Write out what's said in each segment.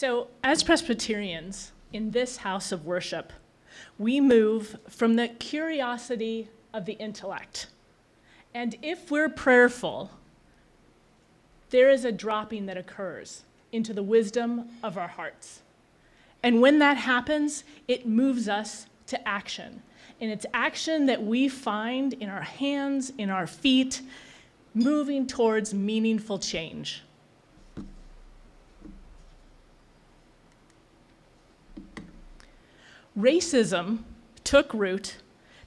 So, as Presbyterians in this house of worship, we move from the curiosity of the intellect. And if we're prayerful, there is a dropping that occurs into the wisdom of our hearts. And when that happens, it moves us to action. And it's action that we find in our hands, in our feet, moving towards meaningful change. Racism took root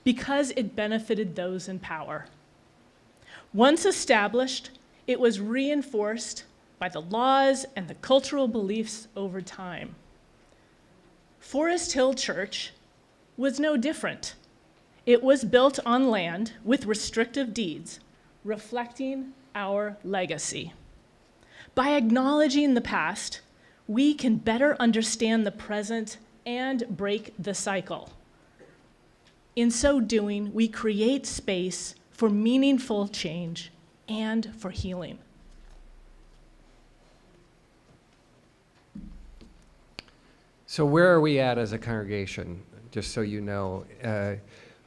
because it benefited those in power. Once established, it was reinforced by the laws and the cultural beliefs over time. Forest Hill Church was no different. It was built on land with restrictive deeds, reflecting our legacy. By acknowledging the past, we can better understand the present and break the cycle. In so doing, we create space for meaningful change and for healing. So where are we at as a congregation? Just so you know,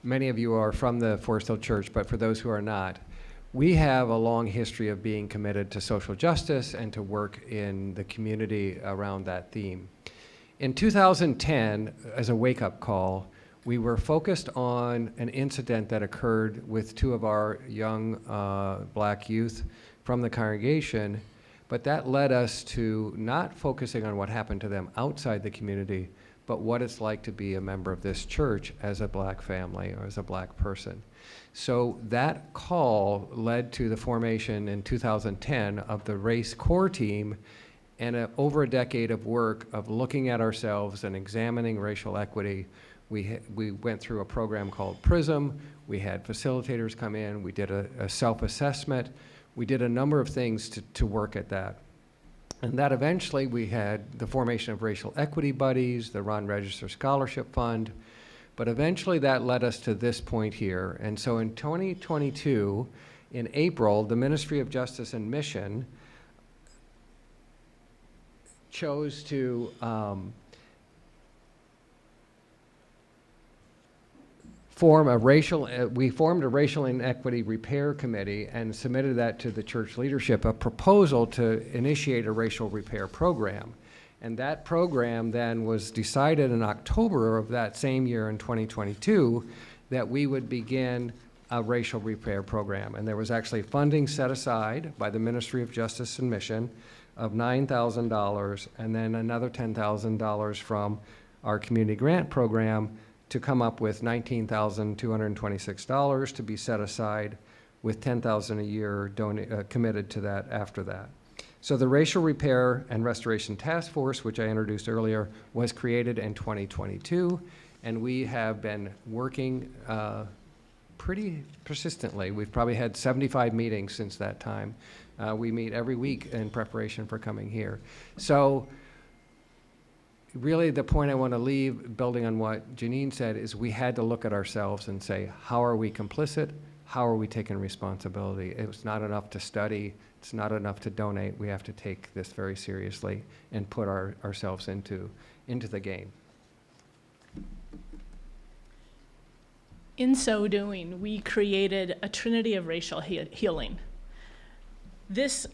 many of you are from the Forest Hill Church, but for those who are not, we have a long history of being committed to social justice and to work in the community around that theme. In 2010, as a wake-up call, we were focused on an incident that occurred with two of our young black youth from the congregation, but that led us to not focusing on what happened to them outside the community, but what it's like to be a member of this church as a black family or as a black person. So that call led to the formation in 2010 of the Race Core Team and over a decade of work of looking at ourselves and examining racial equity. We went through a program called PRISM. We had facilitators come in. We did a self-assessment. We did a number of things to work at that. And that eventually we had the formation of Racial Equity Buddies, the Ron Register Scholarship Fund, but eventually that led us to this point here. And so in 2022, in April, the Ministry of Justice and Mission chose to formed a racial inequity repair committee and submitted that to the church leadership, a proposal to initiate a racial repair program. And that program then was decided in October of that same year in 2022 that we would begin a racial repair program. And there was actually funding set aside by the Ministry of Justice and Mission of $9,000 and then another $10,000 from our community grant program to come up with $19,226 to be set aside with $10,000 a year committed to that after that. So the Racial Repair and Restoration Task Force, which I introduced earlier, was created in 2022, and we have been working pretty persistently. We've probably had 75 meetings since that time. We meet every week in preparation for coming here. So really the point I want to leave, building on what Janine said, is we had to look at ourselves and say, how are we complicit? How are we taking responsibility? It's not enough to study. It's not enough to donate. We have to take this very seriously and put ourselves into the game. In so doing, we created a trinity of racial healing. This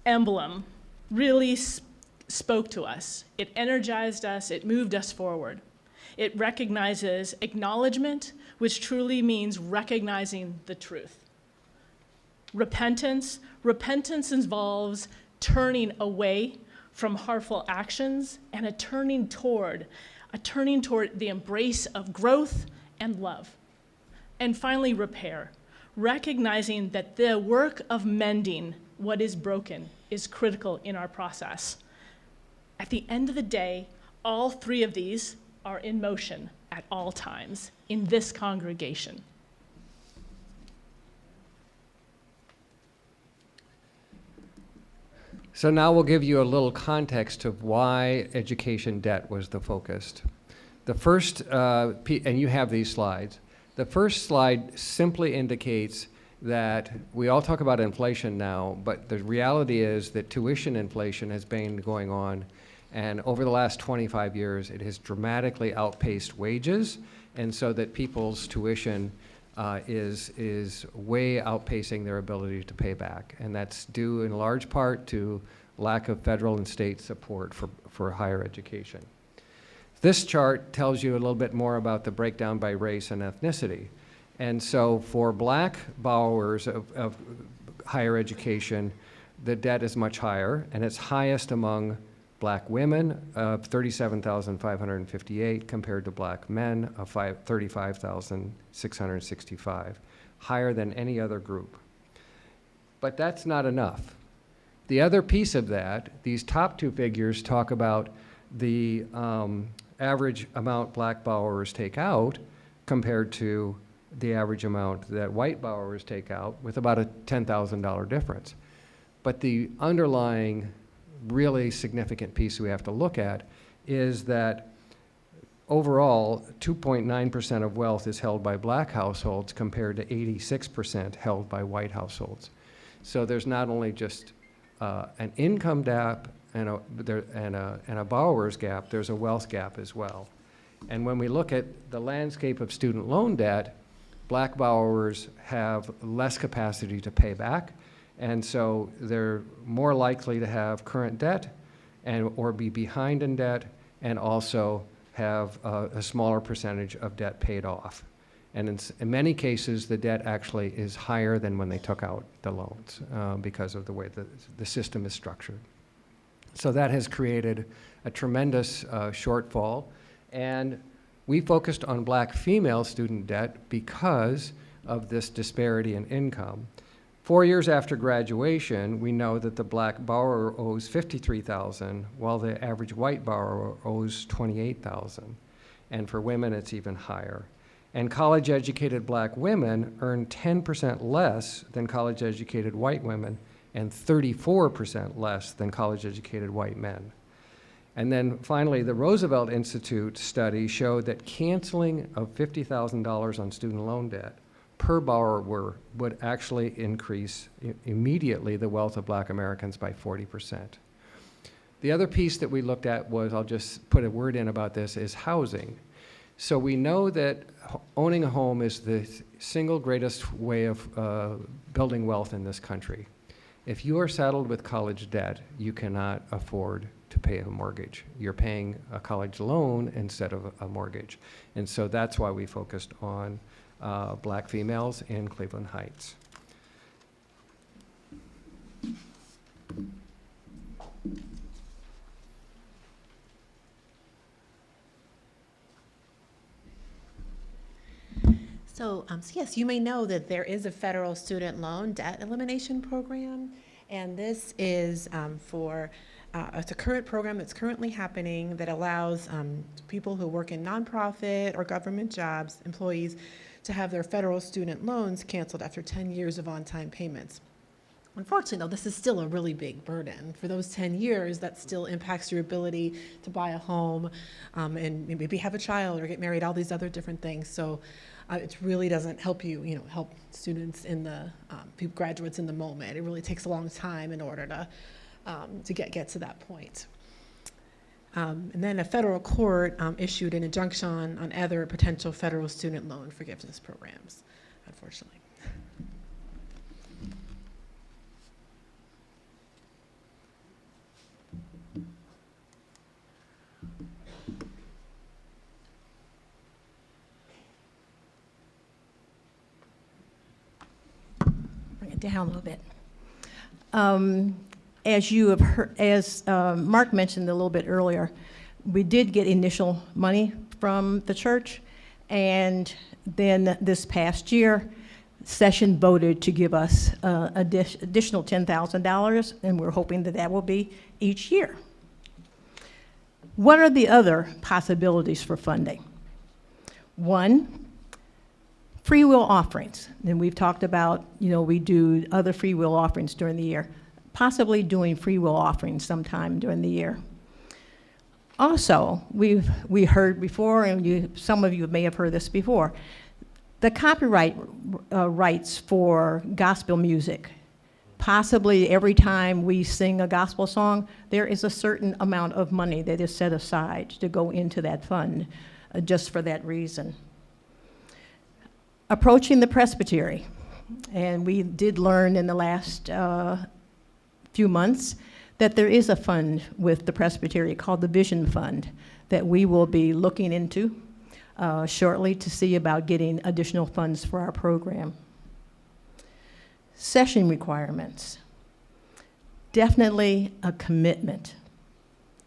emblem really spoke to us. It energized us. It moved us forward. It recognizes acknowledgement, which truly means recognizing the truth. Repentance involves turning away from harmful actions and a turning toward the embrace of growth and love. And finally, repair, recognizing that the work of mending what is broken is critical in our process. At the end of the day, all three of these are in motion at all times in this congregation. So now we'll give you a little context of why education debt was the focus. The first, and you have these slides, the first slide simply indicates that we all talk about inflation now, but the reality is that tuition inflation has been going on And over the last 25 years, it has dramatically outpaced wages, and so that people's tuition is way outpacing their ability to pay back. And that's due in large part to lack of federal and state support for higher education. This chart tells you a little bit more about the breakdown by race and ethnicity. And so for black borrowers of higher education, the debt is much higher, and it's highest among black women of 37,558 compared to black men of 35,665, higher than any other group. But that's not enough. The other piece of that, these top two figures talk about the average amount black borrowers take out compared to the average amount that white borrowers take out, with about a $10,000 difference. But the underlying really significant piece we have to look at is that overall 2.9% of wealth is held by black households compared to 86% held by white households. So there's not only just an income gap and a borrower's gap, there's a wealth gap as well. And when we look at the landscape of student loan debt, black borrowers have less capacity to pay back, and so they're more likely to have current debt or be behind in debt, and also have a smaller percentage of debt paid off. And in many cases, the debt actually is higher than when they took out the loans because of the way the system is structured. So that has created a tremendous shortfall. And we focused on black female student debt because of this disparity in income. 4 years after graduation, we know that the black borrower owes $53,000, while the average white borrower owes $28,000. And for women, it's even higher. And college-educated black women earn 10% less than college-educated white women, and 34% less than college-educated white men. And then finally, the Roosevelt Institute study showed that canceling of $50,000 on student loan debt per borrower would actually increase immediately the wealth of black Americans by 40%. The other piece that we looked at was, I'll just put a word in about this, is housing. So we know that owning a home is the single greatest way of building wealth in this country. If you are saddled with college debt, you cannot afford to pay a mortgage. You're paying a college loan instead of a mortgage. And so that's why we focused on black females in Cleveland Heights. So yes, you may know that there is a federal student loan debt elimination program, and this is it's a current program that's currently happening that allows people who work in nonprofit or government jobs, employees, to have their federal student loans canceled after 10 years of on-time payments. Unfortunately, though, this is still a really big burden. For those 10 years, that still impacts your ability to buy a home and maybe have a child or get married, all these other different things. So it really doesn't help help students graduates in the moment. It really takes a long time in order to get to that point. And then a federal court issued an injunction on other potential federal student loan forgiveness programs, unfortunately. Bring it down a little bit. As you have heard, as Mark mentioned a little bit earlier, we did get initial money from the church, and then this past year, session voted to give us additional $10,000, and we're hoping that that will be each year. What are the other possibilities for funding? One, free will offerings. And we've talked about, we do other free will offerings during the year. Possibly doing free will offerings sometime during the year. Also, we heard before, and some of you may have heard this before, the copyright rights for gospel music possibly every time we sing a gospel song, there is a certain amount of money that is set aside to go into that fund, just for that reason. Approaching the presbytery, and we did learn in the last few months that there is a fund with the presbytery called the Vision Fund that we will be looking into shortly to see about getting additional funds for our program. Session requirements. Definitely a commitment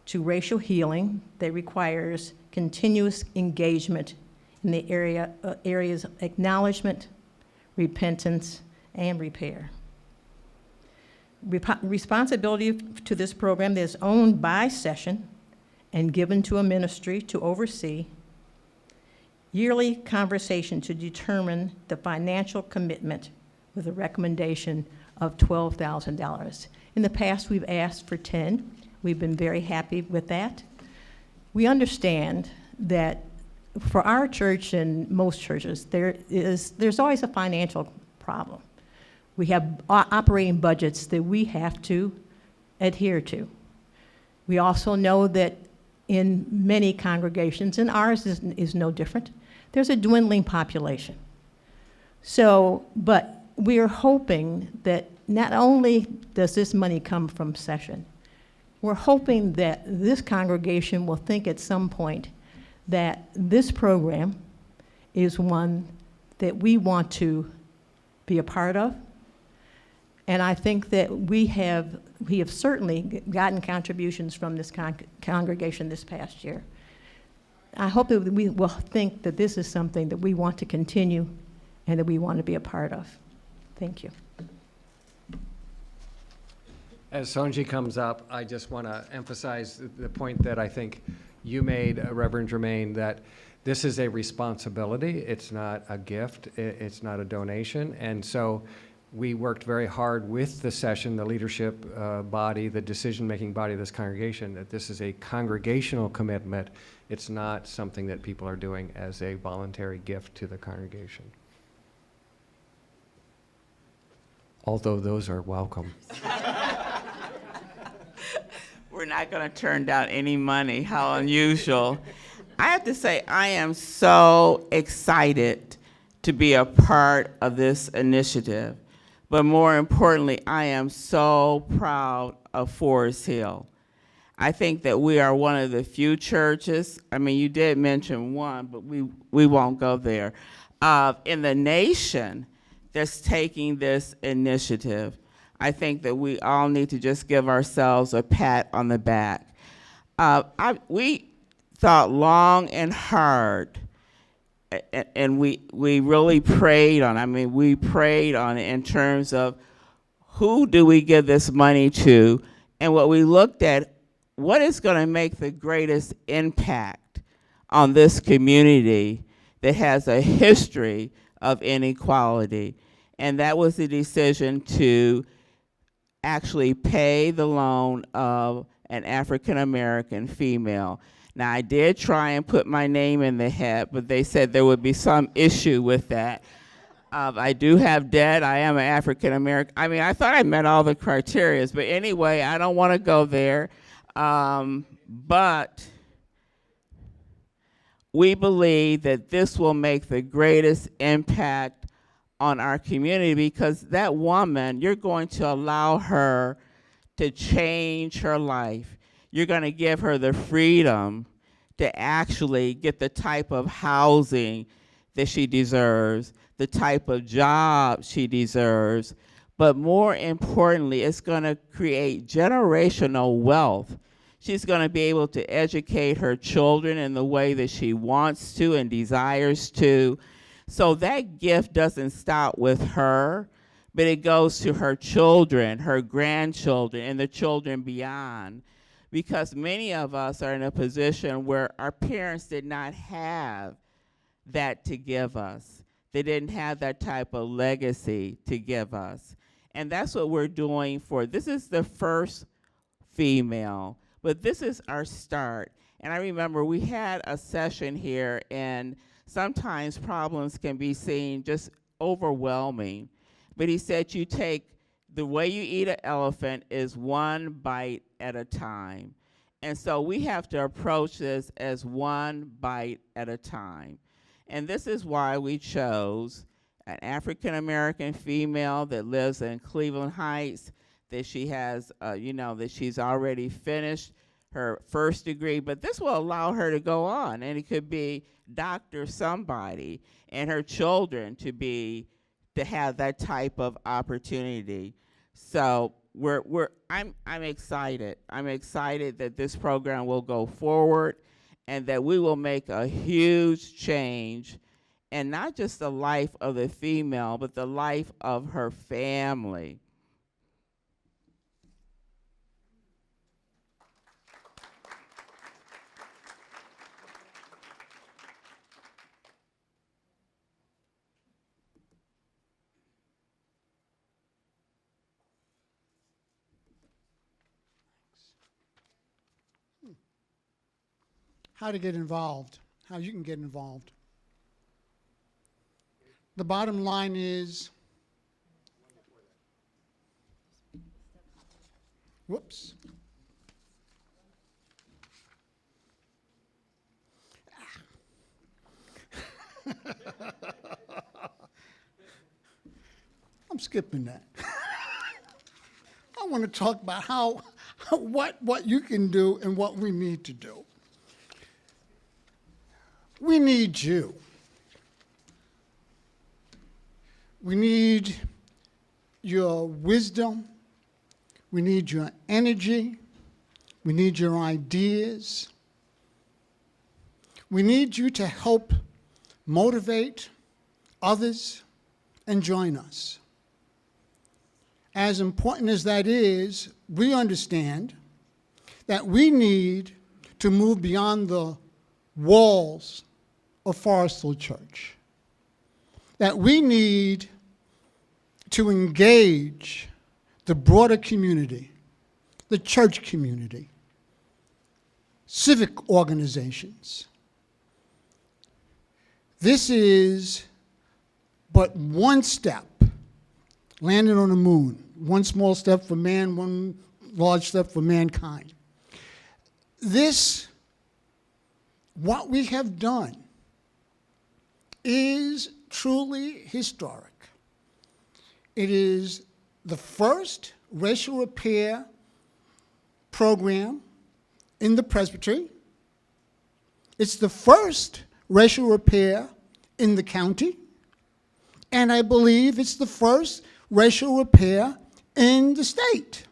to racial healing that requires continuous engagement in the areas of acknowledgement, repentance, and repair. Responsibility to this program that is owned by Session and given to a ministry to oversee. Yearly conversation to determine the financial commitment with a recommendation of $12,000. In the past, we've asked for 10. We've been very happy with that. We understand that for our church and most churches, there's always a financial problem. We have operating budgets that we have to adhere to. We also know that in many congregations, and ours is no different, there's a dwindling population. So, but we are hoping that not only does this money come from Session, we're hoping that this congregation will think at some point that this program is one that we want to be a part of. And I think that we have certainly gotten contributions from this congregation this past year. I hope that we will think that this is something that we want to continue and that we want to be a part of. Thank you. As Sonji comes up, I just want to emphasize the point that I think you made, Reverend Germain, that this is a responsibility. It's not a gift. It's not a donation. And so we worked very hard with the session, the leadership body, the decision-making body of this congregation, that this is a congregational commitment. It's not something that people are doing as a voluntary gift to the congregation. Although those are welcome. We're not going to turn down any money. How unusual. I have to say, I am so excited to be a part of this initiative. But more importantly, I am so proud of Forest Hill. I think that we are one of the few churches, I mean, you did mention one, but we won't go there, in the nation that's taking this initiative. I think that we all need to just give ourselves a pat on the back. We thought long and hard, and we really prayed on, we prayed on it in terms of who do we give this money to, and what we looked at, what is going to make the greatest impact on this community that has a history of inequality. And that was the decision to actually pay the loan of an African-American female. Now, I did try and put my name in the hat, but they said there would be some issue with that. I do have debt. I am an African-American. I thought I met all the criteria, but anyway, I don't want to go there. But we believe that this will make the greatest impact on our community, because that woman, you're going to allow her to change her life. You're going to give her the freedom to actually get the type of housing that she deserves, the type of job she deserves, but more importantly, it's going to create generational wealth. She's going to be able to educate her children in the way that she wants to and desires to. So that gift doesn't stop with her, but it goes to her children, her grandchildren, and the children beyond. Because many of us are in a position where our parents did not have that to give us. They didn't have that type of legacy to give us. And that's what we're doing this is the first female, but this is our start. And I remember we had a session here, and sometimes problems can be seen just overwhelming. But he said you take the way you eat an elephant is one bite at a time. And so we have to approach this as one bite at a time. And this is why we chose an African American female that lives in Cleveland Heights, that she has, that she's already finished her first degree, but this will allow her to go on, and it could be Dr. somebody, and her children to have that type of opportunity. So I'm excited. I'm excited that this program will go forward and that we will make a huge change, and not just the life of the female, but the life of her family. How to get involved, how you can get involved. The bottom line is, whoops. I'm skipping that. I want to talk about what you can do and what we need to do. We need you. We need your wisdom. We need your energy. We need your ideas. We need you to help motivate others and join us. As important as that is, we understand that we need to move beyond the walls of Forest Hill Church, that we need to engage the broader community, the church community, civic organizations. This is but one step, landing on the moon. One small step for man, one large step for mankind. What we have done is truly historic. It is the first racial repair program in the presbytery. It's the first racial repair in the county. And I believe it's the first racial repair in the state.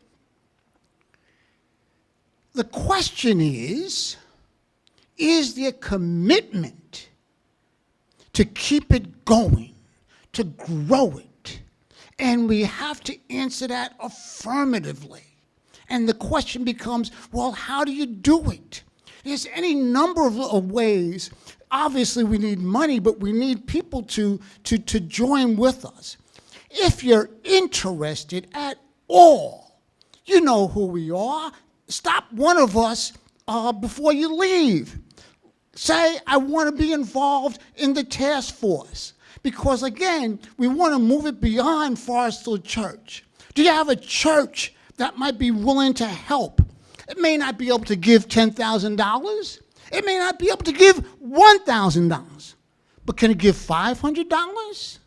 The question is there commitment to keep it going, to grow it? And we have to answer that affirmatively. And the question becomes, well, how do you do it? There's any number of ways. Obviously, we need money, but we need people to join with us. If you're interested at all, you know who we are. Stop one of us before you leave. Say, I want to be involved in the task force. Because again, we want to move it beyond Forest Hill Church. Do you have a church that might be willing to help? It may not be able to give $10,000. It may not be able to give $1,000. But can it give $500?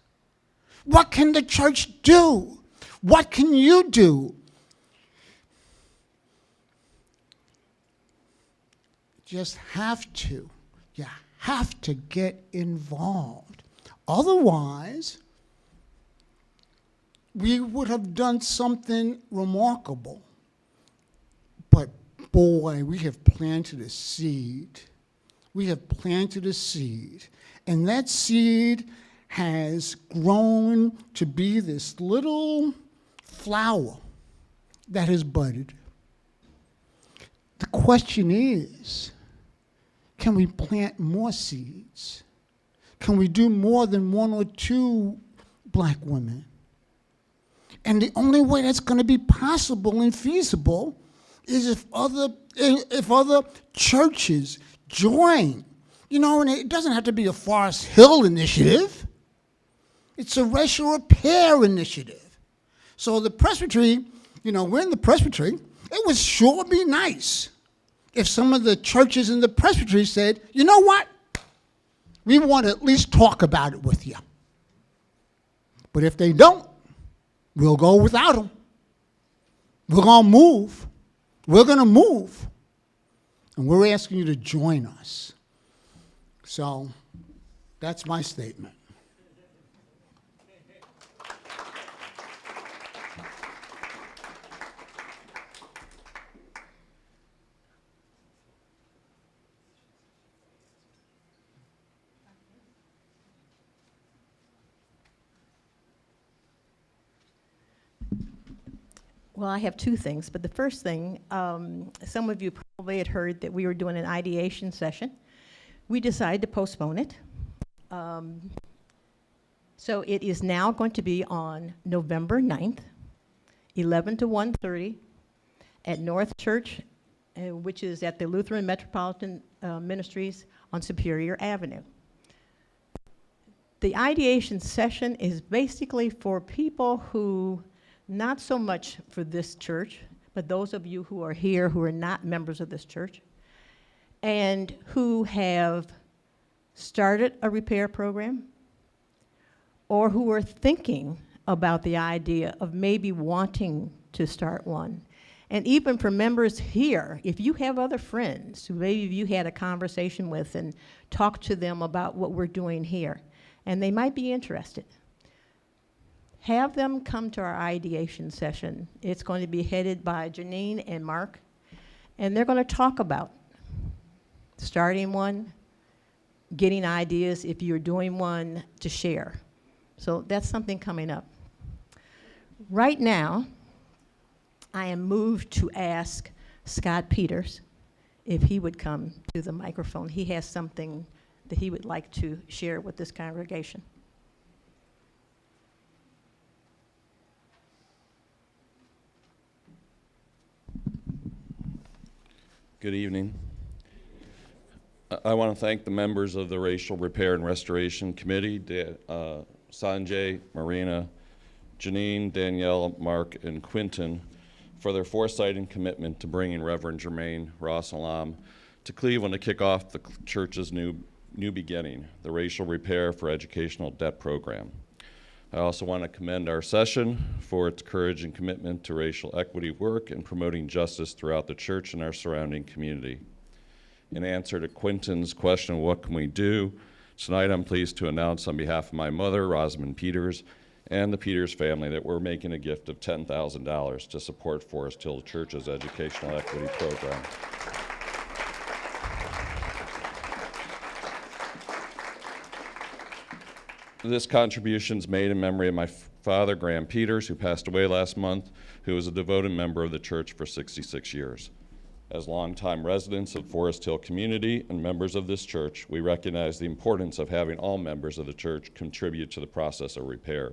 What can the church do? What can you do? You have to get involved. Otherwise, we would have done something remarkable. But boy, we have planted a seed. We have planted a seed. And that seed has grown to be this little flower that has budded. The question is, can we plant more seeds? Can we do more than one or two black women? And the only way that's going to be possible and feasible is if other churches join. You know, and it doesn't have to be a Forest Hill initiative. It's a racial repair initiative. So the presbytery, we're in the presbytery. It would sure be nice if some of the churches in the presbytery said, you know what? We want to at least talk about it with you. But if they don't, we'll go without them. We're going to move. We're going to move. And we're asking you to join us. So that's my statement. Well, I have two things, but the first thing, some of you probably had heard that we were doing an ideation session. We decided to postpone it. So it is now going to be on November 9th, 11 to 1:30 at North Church, which is at the Lutheran Metropolitan Ministries on Superior Avenue. The ideation session is basically for people who, not so much for this church, but those of you who are here who are not members of this church, and who have started a repair program, or who are thinking about the idea of maybe wanting to start one. And even for members here, if you have other friends who maybe you had a conversation with and talked to them about what we're doing here, and they might be interested, have them come to our ideation session. It's going to be headed by Janine and Mark, and they're going to talk about starting one, getting ideas if you're doing one to share. So that's something coming up. Right now, I am moved to ask Scott Peters if he would come to the microphone. He has something that he would like to share with this congregation. Good evening. I want to thank the members of the Racial Repair and Restoration Committee, Sanjay, Marina, Janine, Danielle, Mark, and Quinton, for their foresight and commitment to bringing Reverend Jermaine Ross Alam to Cleveland to kick off the church's new beginning, the Racial Repair for Educational Debt Program. I also want to commend our session for its courage and commitment to racial equity work and promoting justice throughout the church and our surrounding community. In answer to Quinton's question, what can we do? Tonight I'm pleased to announce on behalf of my mother, Rosamond Peters, and the Peters family that we're making a gift of $10,000 to support Forest Hill Church's educational equity program. This contribution is made in memory of my father, Graham Peters, who passed away last month, who was a devoted member of the church for 66 years. As longtime residents of Forest Hill community and members of this church, we recognize the importance of having all members of the church contribute to the process of repair.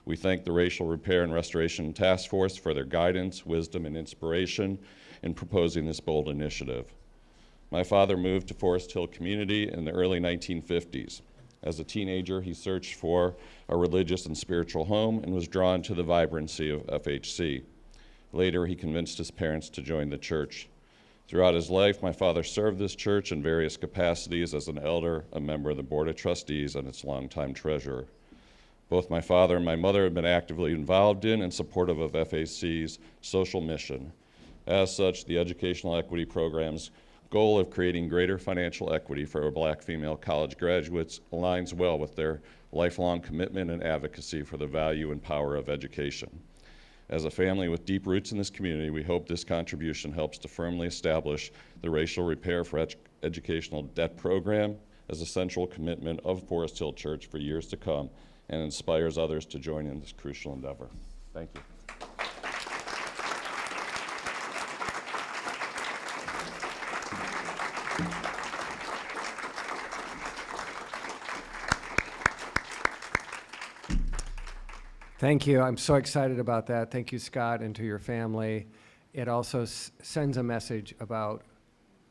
We thank the Racial Repair and Restoration Task Force for their guidance, wisdom, and inspiration in proposing this bold initiative. My father moved to Forest Hill community in the early 1950s. As a teenager, he searched for a religious and spiritual home and was drawn to the vibrancy of FHC. Later, he convinced his parents to join the church. Throughout his life, my father served this church in various capacities as an elder, a member of the Board of Trustees, and its longtime treasurer. Both my father and my mother have been actively involved in and supportive of FHC's social mission. As such, the Educational Equity Program's goal of creating greater financial equity for our Black female college graduates aligns well with their lifelong commitment and advocacy for the value and power of education. As a family with deep roots in this community, we hope this contribution helps to firmly establish the Racial Repair for Educational Debt Program as a central commitment of Forest Hill Church for years to come and inspires others to join in this crucial endeavor. Thank you. Thank you. I'm so excited about that. Thank you, Scott, and to your family. It also sends a message about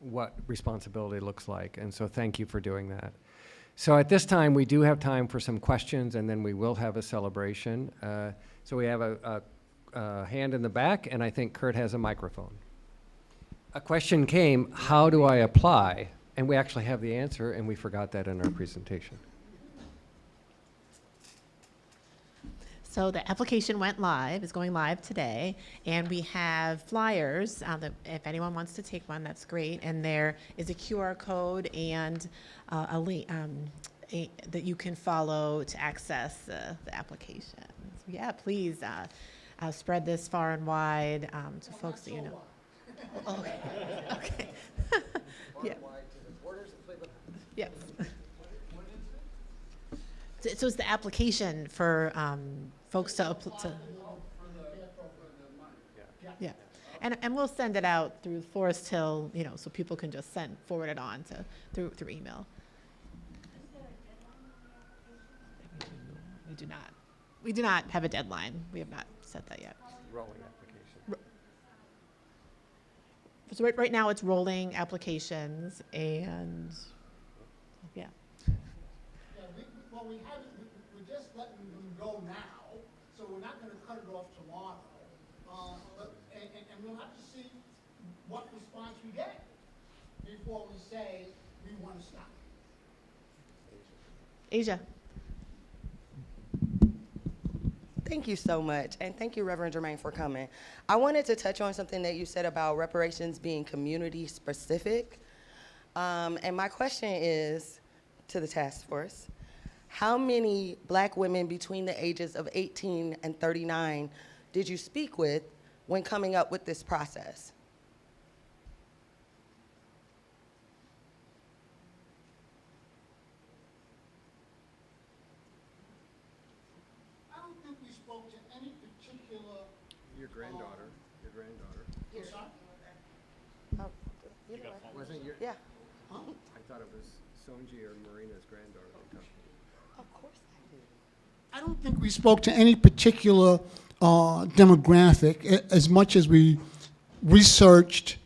what responsibility looks like, and so thank you for doing that. So at this time, we do have time for some questions, and then we will have a celebration. So we have a hand in the back, and I think Kurt has a microphone. A question came, how do I apply? And we actually have the answer, and we forgot that in our presentation. So the application went live, is going live today, and we have flyers, that if anyone wants to take one, that's great. And there is a QR code and a link that you can follow to access the application. So yeah, please spread this far and wide to folks that you know. Oh, okay, okay. Yeah. Yes. So it's the application for folks to, yeah. And we'll send it out through Forest Hill, so people can just forward it on through email. We do not have a deadline. We have not set that yet. Rolling application. So right now it's rolling applications and, yeah. Well, we haven't, we're just letting them go now, so we're not gonna cut it off tomorrow. And we'll have to see what response we get before we say we wanna stop. Asia. Thank you so much, and thank you, Reverend Jermaine, for coming. I wanted to touch on something that you said about reparations being community-specific. And my question is to the task force, how many Black women between the ages of 18 and 39 did you speak with when coming up with this process? I don't think we spoke to any particular. Your granddaughter. I'm sorry? Oh, either way. Wasn't your, Yeah, Huh? I thought it was Sonji or Marina's granddaughter they talked to. of course I do. I don't think we spoke to any particular demographic as much as we researched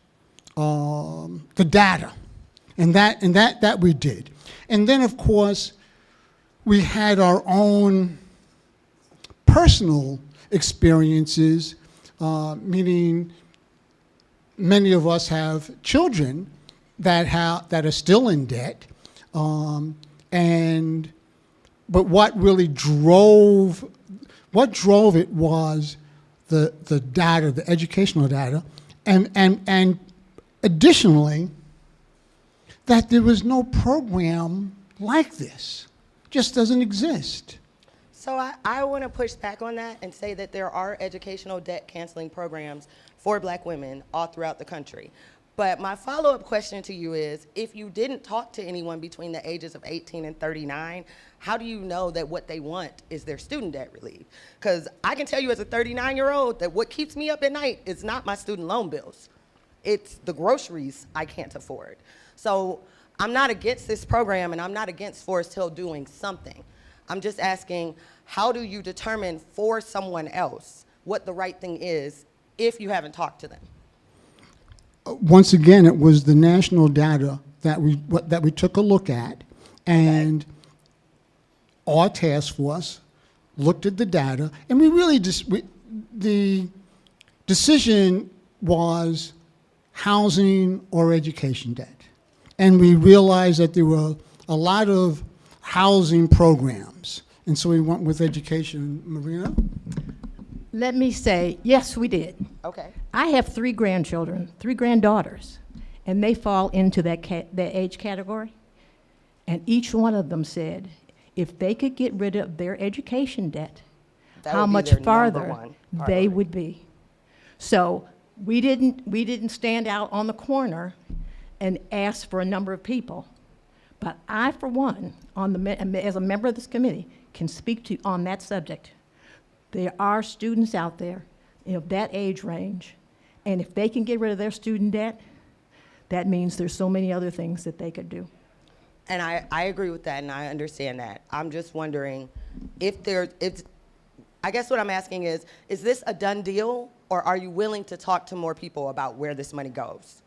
the data, and that we did. And then, of course, we had our own personal experiences, meaning many of us have children that are still in debt, but what really drove it was the data, the educational data, and additionally, that there was no program like this. Just doesn't exist. So I want to push back on that and say that there are educational debt canceling programs for Black women all throughout the country. But my follow-up question to you is, if you didn't talk to anyone between the ages of 18 and 39, how do you know that what they want is their student debt relief? Because I can tell you as a 39-year-old that what keeps me up at night is not my student loan bills. It's the groceries I can't afford. So I'm not against this program, and I'm not against Forest Hill doing something. I'm just asking, how do you determine for someone else what the right thing is if you haven't talked to them? Once again, it was the national data that we took a look at, and our task force looked at the data, and we really the decision was housing or education debt. And we realized that there were a lot of housing programs, and so we went with education. Marina? Let me say, yes, we did. Okay. I have 3 grandchildren, 3 granddaughters, and they fall into that age category. And each one of them said, if they could get rid of their education debt, That how would be much their number farther one they priority. would be. So we didn't stand out on the corner and ask for a number of people. But I, for one, as a member of this committee, can speak to on that subject. There are students out there of that age range, and if they can get rid of their student debt, that means there's so many other things that they could do. And I agree with that, and I understand that. I'm just wondering if I guess what I'm asking is this a done deal, or are you willing to talk to more people about where this money goes?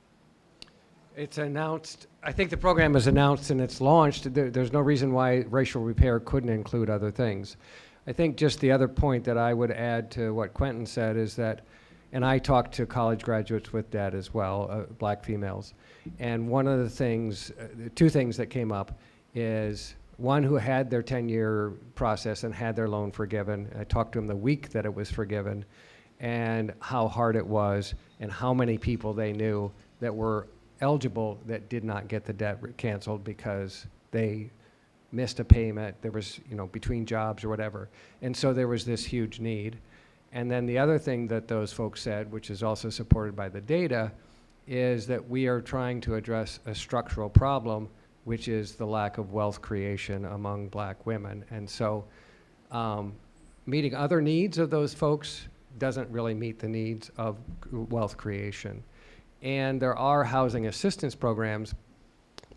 It's announced, I think the program is announced and it's launched. There's no reason why racial repair couldn't include other things. I think just the other point that I would add to what Quentin said is that, and I talked to college graduates with debt as well, black females, and one of the things, two things that came up is one who had their 10-year process and had their loan forgiven. I talked to them the week that it was forgiven, and how hard it was, and how many people they knew that were eligible that did not get the debt canceled because they missed a payment, there was, between jobs or whatever. And so there was this huge need. And then the other thing that those folks said, which is also supported by the data, is that we are trying to address a structural problem, which is the lack of wealth creation among black women. And so meeting other needs of those folks doesn't really meet the needs of wealth creation. And there are housing assistance programs,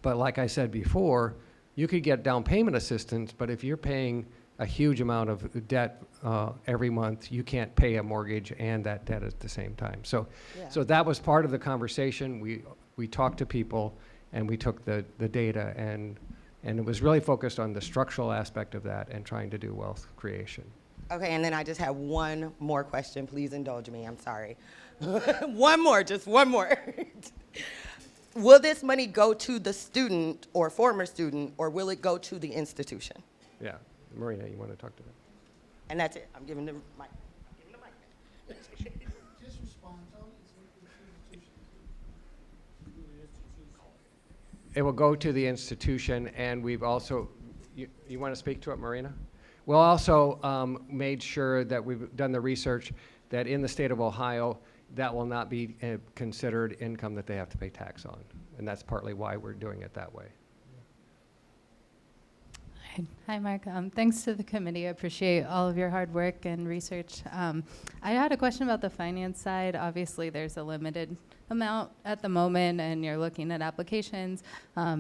but like I said before, you could get down payment assistance, but if you're paying a huge amount of debt every month, you can't pay a mortgage and that debt at the same time. So, so that was part of the conversation. We talked to people and we took the data and it was really focused on the structural aspect of that and trying to do wealth creation. Okay, and then I just have one more question. Please indulge me. I'm sorry. One more, just one more. Will this money go to the student or former student, or will it go to the institution? Yeah, Marina, you want to talk to that? And that's it. I'm giving the mic. It will go to the institution, and we've also, you want to speak to it, Marina? We'll also made sure that we've done the research that in the state of Ohio, that will not be considered income that they have to pay tax on. And that's partly why we're doing it that way. Hi, Mark. Thanks to the committee. I appreciate all of your hard work and research. I had a question about the finance side. Obviously, there's a limited amount at the moment, and you're looking at applications.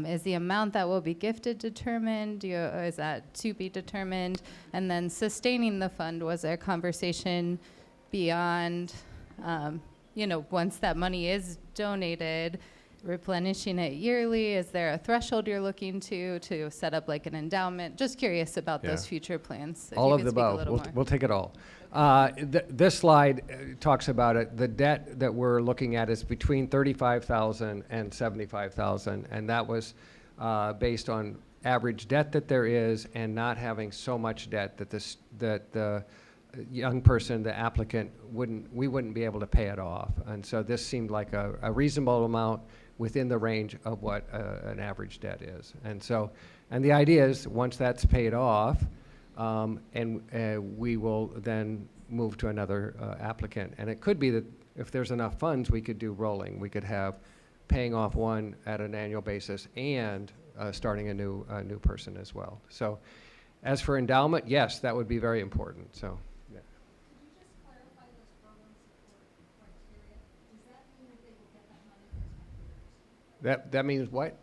Is the amount that will be gifted determined? Is that to be determined? And then sustaining the fund, was there conversation beyond, once that money is donated, replenishing it yearly? Is there a threshold you're looking to set up like an endowment? Just curious about those future plans. All of the above. We'll take it all. This slide talks about it. The debt that we're looking at is between $35,000 and $75,000, and that was based on average debt that there is and not having so much debt that the young person, the applicant, we wouldn't be able to pay it off. And so this seemed like a reasonable amount within the range of what an average debt is. And so, and the idea is once that's paid off, we will then move to another applicant. And it could be that if there's enough funds, we could do rolling. We could have paying off one at an annual basis and starting a new person as well. So as for endowment, yes, that would be very important. So. That means what?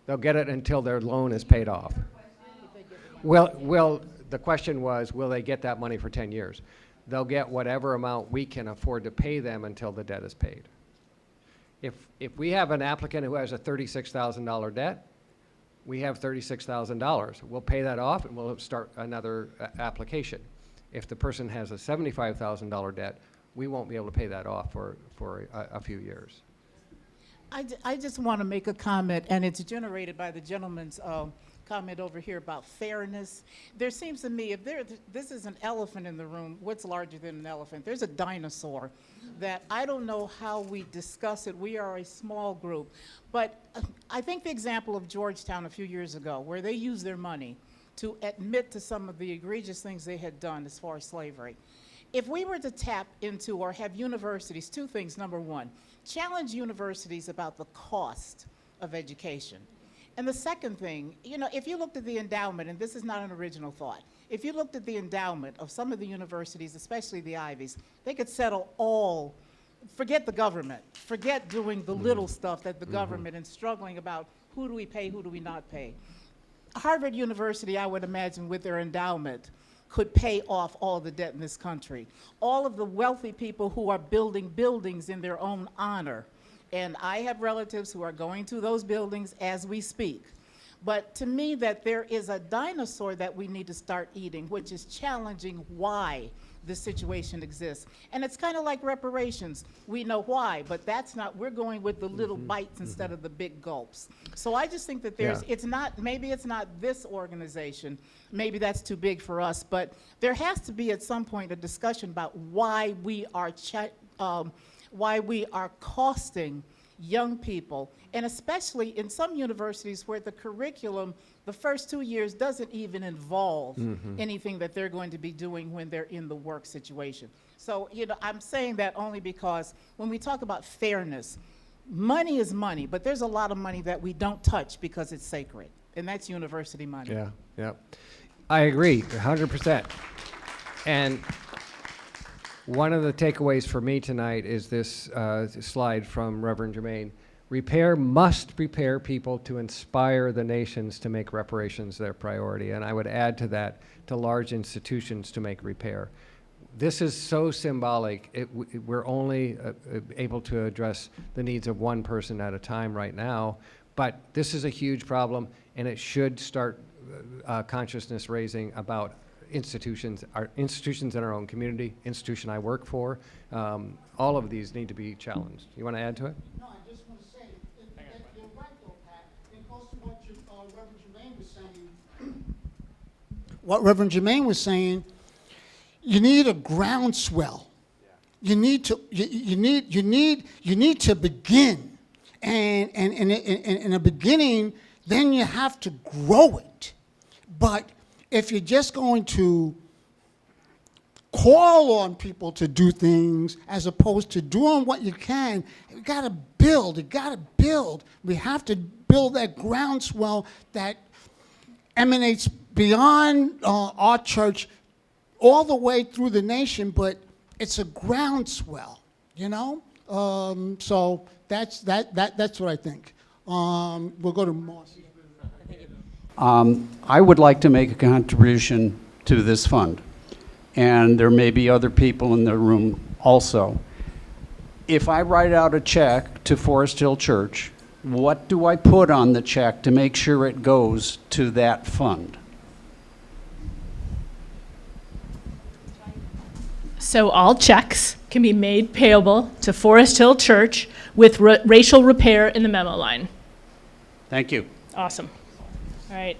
They'll get it until their loan is paid off. Well, the question was, will they get that money for 10 years? They'll get whatever amount we can afford to pay them until the debt is paid. If we have an applicant who has a $36,000 debt, we have $36,000. We'll pay that off and we'll start another application. If the person has a $75,000 debt, we won't be able to pay that off for a few years. I just want to make a comment, and it's generated by the gentleman's comment over here about fairness. There seems to me, this is an elephant in the room, what's larger than an elephant? There's a dinosaur that I don't know how we discuss it. We are a small group. But I think the example of Georgetown a few years ago, where they used their money to admit to some of the egregious things they had done as far as slavery. If we were to tap into or have universities, two things. Number one, challenge universities about the cost of education. And the second thing, if you looked at the endowment, and this is not an original thought, if you looked at the endowment of some of the universities, especially the Ivies, they could settle all, forget the government, forget doing the little stuff that the government and struggling about who do we pay, who do we not pay. Harvard University, I would imagine, with their endowment, could pay off all the debt in this country. All of the wealthy people who are building buildings in their own honor, and I have relatives who are going to those buildings as we speak. But to me, that there is a dinosaur that we need to start eating, which is challenging why this situation exists. And it's kind of like reparations. We know why, but that's not, we're going with the little bites instead of the big gulps. So I just think that there's, Yeah. it's not, maybe it's not this organization, maybe that's too big for us, but there has to be at some point a discussion about why we are costing young people, and especially in some universities where the curriculum, the first 2 years doesn't even involve anything that they're going to be doing when they're in the work situation. So, you know, I'm saying that only because when we talk about fairness, money is money, but there's a lot of money that we don't touch because it's sacred, and that's university money. Yeah, yeah. I agree, 100%. And one of the takeaways for me tonight is this slide from Reverend Germain. Repair must prepare people to inspire the nations to make reparations their priority. And I would add to that, to large institutions to make repair. This is so symbolic. We're only able to address the needs of one person at a time right now. But this is a huge problem, and it should start consciousness raising about institutions, our institutions in our own community, institution I work for. All of these need to be challenged. You want to add to it? No, I just want to say, that you're right though, Pat. It goes to what Reverend Jermaine was saying. What Reverend Jermaine was saying, you need a groundswell. You need to, you need to begin. And in a beginning, then you have to grow it. But if you're just going to call on people to do things as opposed to doing what you can, you gotta build, We have to build that groundswell that emanates beyond our church all the way through the nation, but it's a groundswell, you know? So that's what I think. We'll go to Marcy. I would like to make a contribution to this fund, and there may be other people in the room also. If I write out a check to Forest Hill Church, what do I put on the check to make sure it goes to that fund? So all checks can be made payable to Forest Hill Church with racial repair in the memo line. Thank you. Awesome. All right.